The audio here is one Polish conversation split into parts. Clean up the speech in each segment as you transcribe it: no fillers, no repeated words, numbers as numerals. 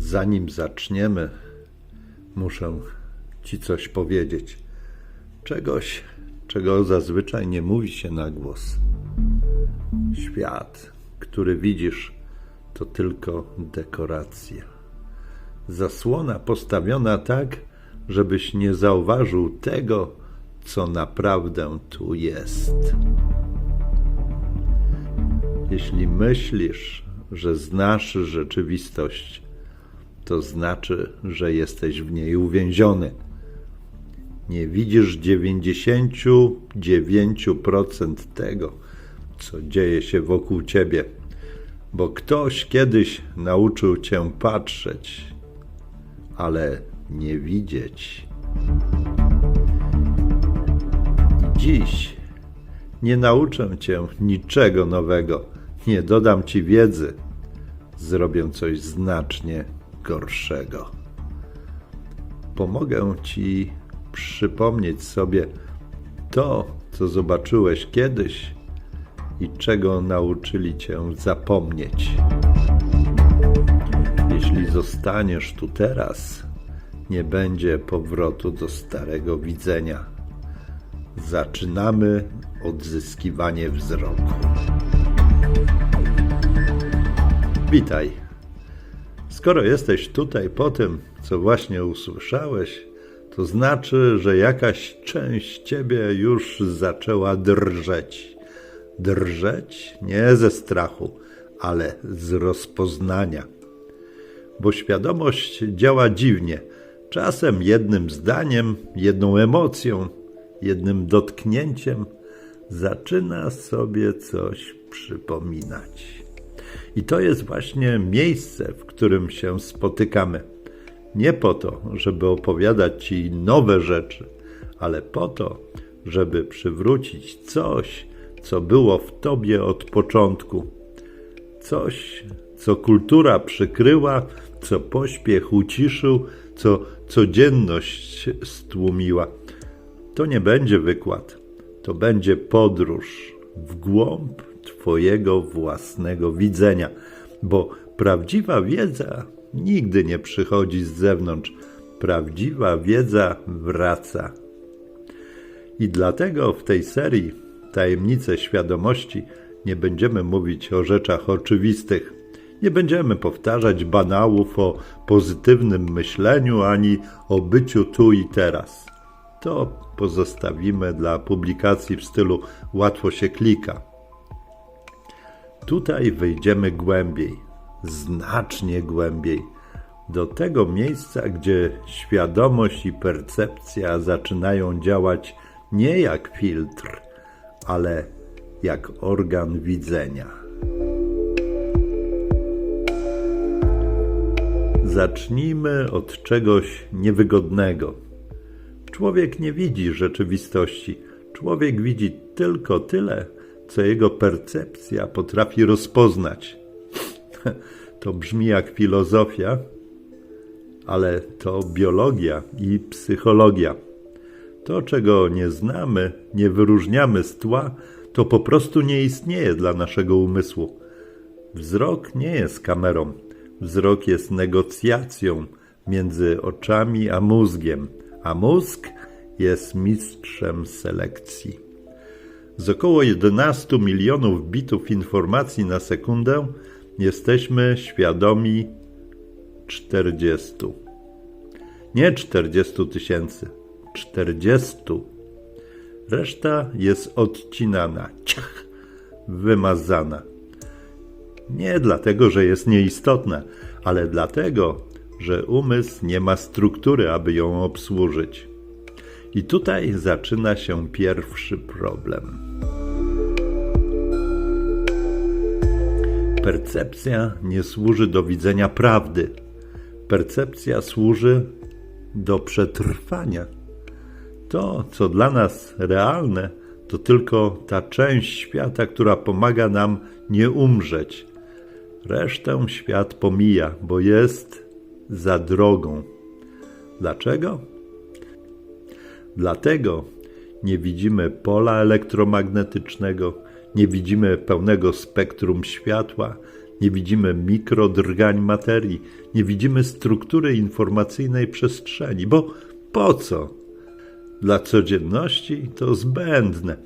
Zanim zaczniemy, muszę Ci coś powiedzieć. Czegoś, czego zazwyczaj nie mówi się na głos. Świat, który widzisz, to tylko dekoracja. Zasłona postawiona tak, żebyś nie zauważył tego, co naprawdę tu jest. Jeśli myślisz, że znasz rzeczywistość, to znaczy, że jesteś w niej uwięziony. Nie widzisz 99% tego, co dzieje się wokół ciebie, bo ktoś kiedyś nauczył cię patrzeć, ale nie widzieć. I dziś nie nauczę cię niczego nowego, nie dodam ci wiedzy, zrobię coś znacznie gorszego. Pomogę ci przypomnieć sobie to, co zobaczyłeś kiedyś i czego nauczyli cię zapomnieć. Jeśli zostaniesz tu teraz, nie będzie powrotu do starego widzenia. Zaczynamy odzyskiwanie wzroku. Witaj. Skoro jesteś tutaj po tym, co właśnie usłyszałeś, to znaczy, że jakaś część ciebie już zaczęła drżeć. Drżeć nie ze strachu, ale z rozpoznania. Bo świadomość działa dziwnie. Czasem jednym zdaniem, jedną emocją, jednym dotknięciem zaczyna sobie coś przypominać. I to jest właśnie miejsce, w którym się spotykamy. Nie po to, żeby opowiadać ci nowe rzeczy, ale po to, żeby przywrócić coś, co było w tobie od początku. Coś, co kultura przykryła, co pośpiech uciszył, co codzienność stłumiła. To nie będzie wykład, to będzie podróż w głąb twojego własnego widzenia, bo prawdziwa wiedza nigdy nie przychodzi z zewnątrz. Prawdziwa wiedza wraca. I dlatego w tej serii Tajemnice Świadomości nie będziemy mówić o rzeczach oczywistych. Nie będziemy powtarzać banałów o pozytywnym myśleniu ani o byciu tu i teraz. To pozostawimy dla publikacji w stylu łatwo się klika. Tutaj wejdziemy głębiej, znacznie głębiej, do tego miejsca, gdzie świadomość i percepcja zaczynają działać nie jak filtr, ale jak organ widzenia. Zacznijmy od czegoś niewygodnego. Człowiek nie widzi rzeczywistości. Człowiek widzi tylko tyle, co jego percepcja potrafi rozpoznać. To brzmi jak filozofia, ale to biologia i psychologia. To, czego nie znamy, nie wyróżniamy z tła, to po prostu nie istnieje dla naszego umysłu. Wzrok nie jest kamerą. Wzrok jest negocjacją między oczami a mózgiem, a mózg jest mistrzem selekcji. Z około 11 milionów bitów informacji na sekundę jesteśmy świadomi 40. Nie 40 000, 40. Reszta jest odcinana, wymazana. Nie dlatego, że jest nieistotna, ale dlatego, że umysł nie ma struktury, aby ją obsłużyć. I tutaj zaczyna się pierwszy problem. Percepcja nie służy do widzenia prawdy. Percepcja służy do przetrwania. To, co dla nas realne, to tylko ta część świata, która pomaga nam nie umrzeć. Resztę świat pomija, bo jest za drogą. Dlaczego? Dlatego nie widzimy pola elektromagnetycznego, nie widzimy pełnego spektrum światła, Nie widzimy mikrodrgań materii, nie widzimy struktury informacyjnej przestrzeni, bo po co? Dla codzienności to zbędne.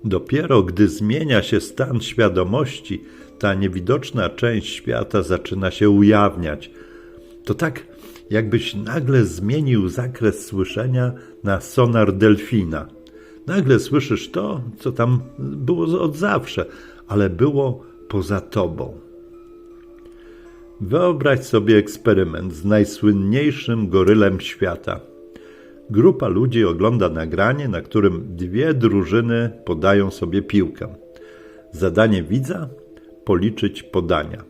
Dopiero gdy zmienia się stan świadomości, ta niewidoczna część świata zaczyna się ujawniać. To tak, jakbyś nagle zmienił zakres słyszenia na sonar delfina. Nagle słyszysz to, co tam było od zawsze, ale było poza tobą. Wyobraź sobie eksperyment z najsłynniejszym gorylem świata. Grupa ludzi ogląda nagranie, na którym dwie drużyny podają sobie piłkę. Zadanie widza – policzyć podania.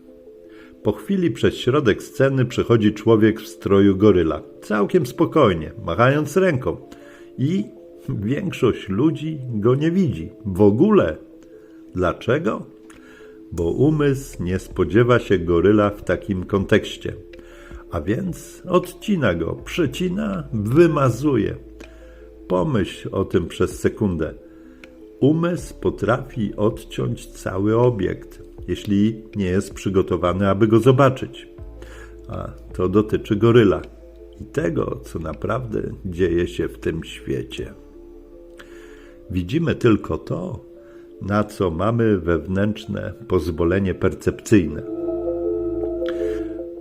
Po chwili przez środek sceny przechodzi człowiek w stroju goryla. Całkiem spokojnie, machając ręką. I większość ludzi go nie widzi. W ogóle. Dlaczego? Bo umysł nie spodziewa się goryla w takim kontekście. A więc odcina go, przecina, wymazuje. Pomyśl o tym przez sekundę. Umysł potrafi odciąć cały obiekt, jeśli nie jest przygotowany, aby go zobaczyć. A to dotyczy goryla i tego, co naprawdę dzieje się w tym świecie. Widzimy tylko to, na co mamy wewnętrzne pozwolenie percepcyjne.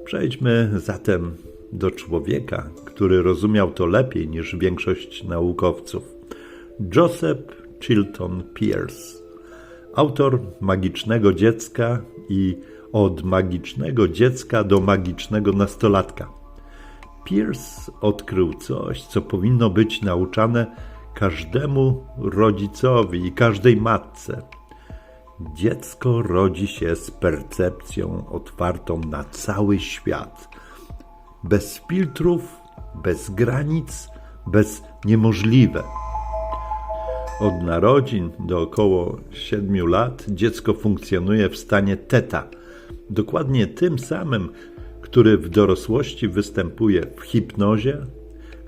Przejdźmy zatem do człowieka, który rozumiał to lepiej niż większość naukowców. Joseph Chilton Pearce, autor Magicznego dziecka i Od magicznego dziecka do magicznego nastolatka. Pearce odkrył coś, co powinno być nauczane każdemu rodzicowi i każdej matce. Dziecko rodzi się z percepcją otwartą na cały świat. Bez filtrów, bez granic, bez niemożliwe. Od narodzin do około 7 lat dziecko funkcjonuje w stanie teta, dokładnie tym samym, który w dorosłości występuje w hipnozie,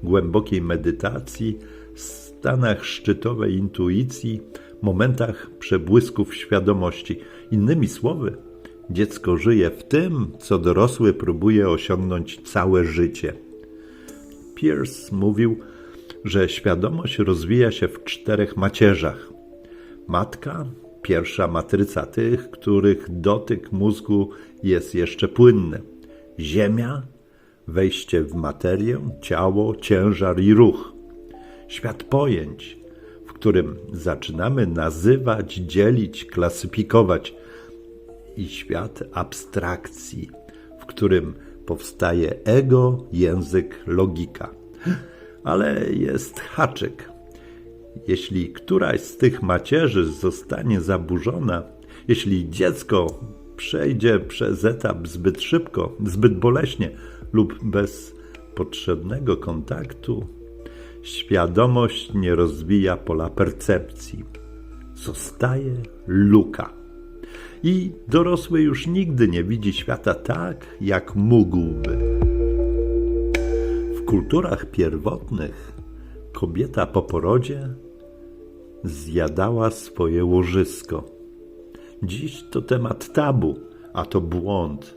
głębokiej medytacji, stanach szczytowej intuicji, momentach przebłysków świadomości. Innymi słowy, dziecko żyje w tym, co dorosły próbuje osiągnąć całe życie. Pearce mówił, że świadomość rozwija się w 4 macierzach. Matka, pierwsza matryca tych, których dotyk mózgu jest jeszcze płynny. Ziemia, wejście w materię, ciało, ciężar i ruch. Świat pojęć, w którym zaczynamy nazywać, dzielić, klasyfikować. I świat abstrakcji, w którym powstaje ego, język, logika. Ale jest haczyk. Jeśli któraś z tych macierzy zostanie zaburzona, jeśli dziecko przejdzie przez etap zbyt szybko, zbyt boleśnie lub bez potrzebnego kontaktu, świadomość nie rozwija pola percepcji. Zostaje luka. I dorosły już nigdy nie widzi świata tak, jak mógłby. W kulturach pierwotnych kobieta po porodzie zjadała swoje łożysko. Dziś to temat tabu, a to błąd,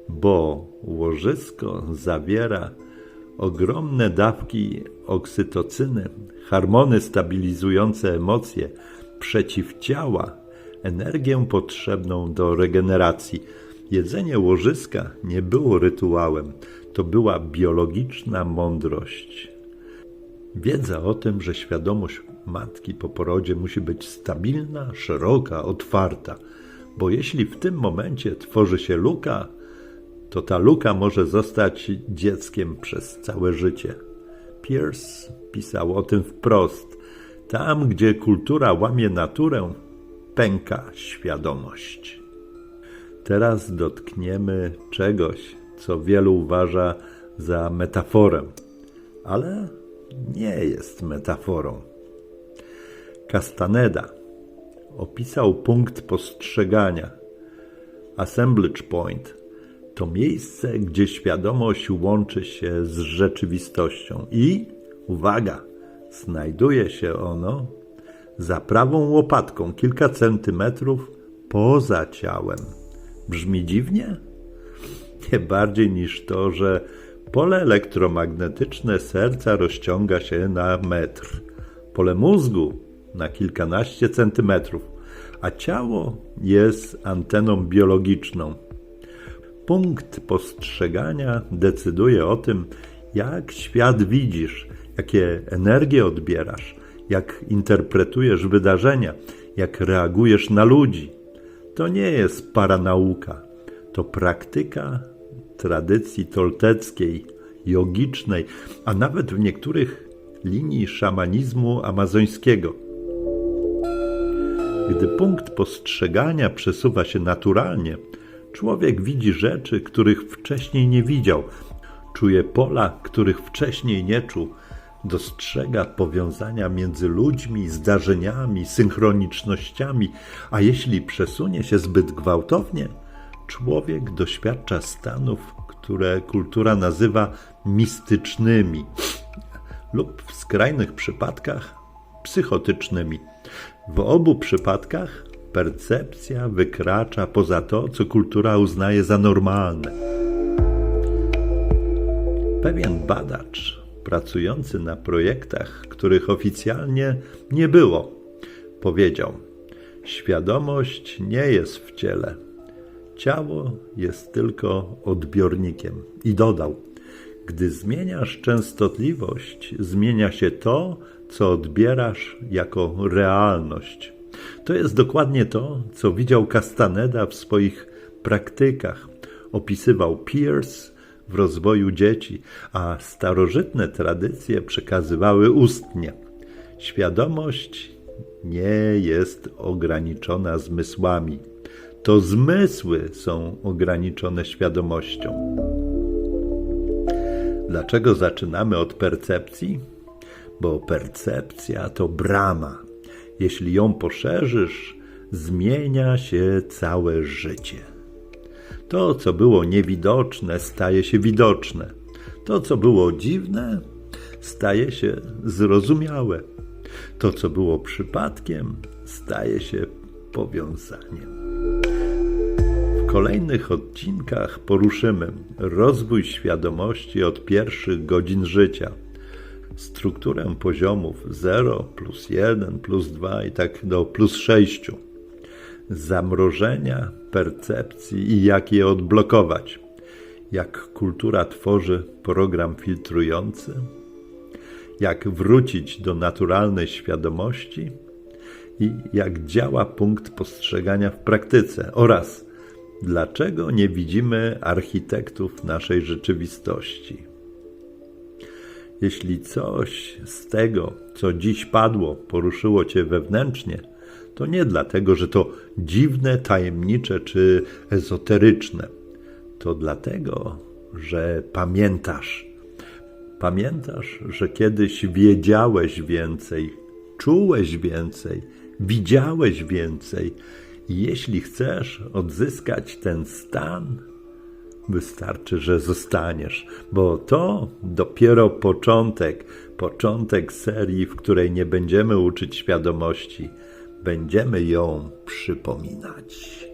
bo łożysko zawiera ogromne dawki oksytocyny, hormony stabilizujące emocje, przeciwciała, energię potrzebną do regeneracji. Jedzenie łożyska nie było rytuałem, to była biologiczna mądrość. Wiedza o tym, że świadomość matki po porodzie musi być stabilna, szeroka, otwarta, bo jeśli w tym momencie tworzy się luka, to ta luka może zostać dzieckiem przez całe życie. Pearce pisał o tym wprost. Tam, gdzie kultura łamie naturę, pęka świadomość. Teraz dotkniemy czegoś, co wielu uważa za metaforę, ale nie jest metaforą. Castaneda opisał punkt postrzegania. Assemblage point to miejsce, gdzie świadomość łączy się z rzeczywistością i, uwaga, znajduje się ono za prawą łopatką kilka centymetrów poza ciałem, Brzmi dziwnie? Nie bardziej niż to, że pole elektromagnetyczne serca rozciąga się na metr, pole mózgu na kilkanaście centymetrów, a ciało jest anteną biologiczną. Punkt postrzegania decyduje o tym, jak świat widzisz, jakie energie odbierasz, jak interpretujesz wydarzenia, jak reagujesz na ludzi. To nie jest paranauka, to praktyka tradycji tolteckiej, jogicznej, a nawet w niektórych linii szamanizmu amazońskiego. Gdy punkt postrzegania przesuwa się naturalnie, człowiek widzi rzeczy, których wcześniej nie widział, czuje pola, których wcześniej nie czuł, dostrzega powiązania między ludźmi, zdarzeniami, synchronicznościami, a jeśli przesunie się zbyt gwałtownie, człowiek doświadcza stanów, które kultura nazywa mistycznymi lub w skrajnych przypadkach psychotycznymi. W obu przypadkach percepcja wykracza poza to, co kultura uznaje za normalne. Pewien badacz pracujący na projektach, których oficjalnie nie było, powiedział: świadomość nie jest w ciele. Ciało jest tylko odbiornikiem. I dodał: gdy zmieniasz częstotliwość, zmienia się to, co odbierasz jako realność. To jest dokładnie to, co widział Castaneda w swoich praktykach. Opisywał Pierce w rozwoju dzieci, a starożytne tradycje przekazywały ustnie. Świadomość nie jest ograniczona zmysłami. To zmysły są ograniczone świadomością. Dlaczego zaczynamy od percepcji? Bo percepcja to brama. Jeśli ją poszerzysz, zmienia się całe życie. To, co było niewidoczne, staje się widoczne. To, co było dziwne, staje się zrozumiałe. To, co było przypadkiem, staje się powiązaniem. W kolejnych odcinkach poruszymy rozwój świadomości od pierwszych godzin życia, strukturę poziomów 0, +1, +2 i tak do +6, zamrożenia percepcji i jak je odblokować, jak kultura tworzy program filtrujący, jak wrócić do naturalnej świadomości i jak działa punkt postrzegania w praktyce oraz dlaczego nie widzimy architektów naszej rzeczywistości. Jeśli coś z tego, co dziś padło, poruszyło Cię wewnętrznie, to nie dlatego, że to dziwne, tajemnicze czy ezoteryczne. To dlatego, że pamiętasz. Pamiętasz, że kiedyś wiedziałeś więcej, czułeś więcej, widziałeś więcej. I jeśli chcesz odzyskać ten stan, wystarczy, że zostaniesz, bo to dopiero początek serii, w której nie będziemy uczyć świadomości, będziemy ją przypominać.